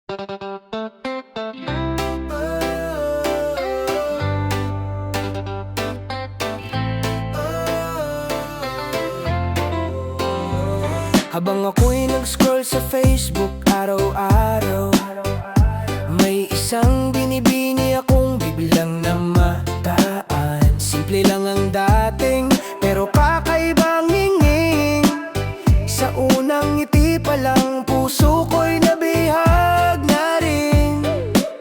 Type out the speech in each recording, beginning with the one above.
Habang ako'y nag-scroll sa Facebook araw-araw, may isang binibini akong bibilang na mataan. Simple lang ang dating, pero kakaibang nginging. Sa unang ngiti pa lang, puso ko'y nabihag na rin.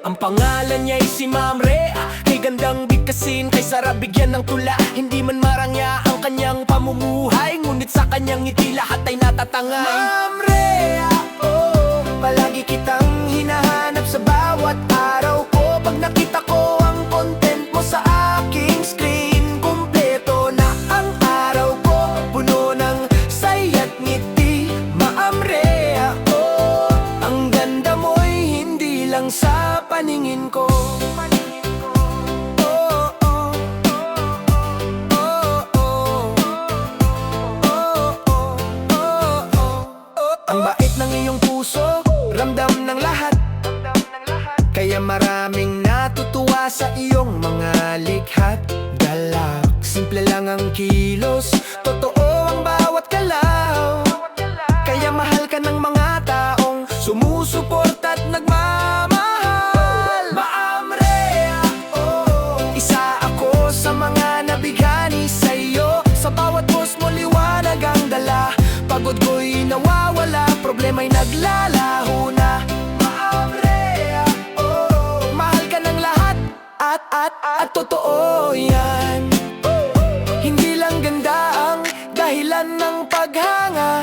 Ang pangalan niya'y si Ma'am Rhea, kay gandang bigkasin, kay sarap bigyan ng tula. Hindi man marangya ang kanyang pamumuhay, ngunit sa kanyang ngiti lahat ay natatangay. Ma'am Rhea, oh, palagi kitang hinahanap sa bawat araw ko. Pag nakita ko ang content mo sa aking screen, kumpleto na ang araw ko, puno ng saya't ngiti. Ma'am Rhea, oh, ang ganda mo'y hindi lang sa paningin ko. Ang bait ng iyong puso, ramdam ng lahat. Kaya maraming natutuwa sa iyong mga likha't galak. Simple lang ang kilos, totoo ang bawat galaw. Kaya mahal ka ng mga taong sumusuporta't nagmamahal. Ma'am Rhea, oh, isa ako sa mga nabigani sa'yo. Sa bawat post mo liwanag ang dala. Pagod ko'y nawawala, problema'y naglalaho na. Ma'am Rhea, oh, mahal ka ng lahat at totoo yan. Hindi lang ganda ang dahilan ng paghanga,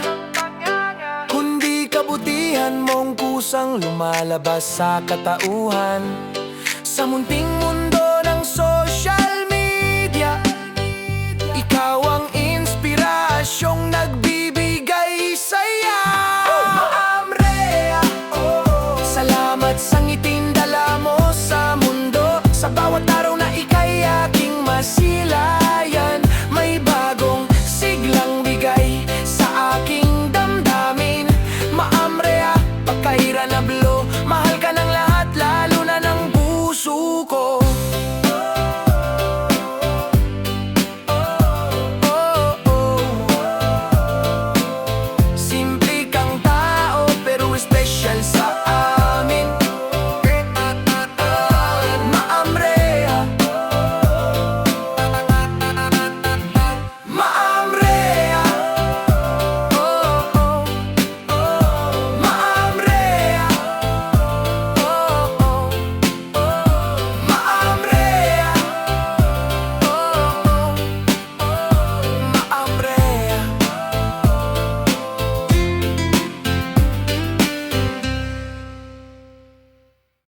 kundi kabutihan mong kusang lumalabas sa katauhan. Sa munting mundo ng social media, ikaw ang inspirasyong nagbibigay saya. Ma'am Rhea, oh, salamat sa ngiting dala mo sa mundo. Sa bawat araw na ika'y aking masilayan, may bagong siglang bigay sa aking damdamin. Ma'am Rhea, pagkahira na blow, mahal ka ng lahat, lalo na ng puso ko.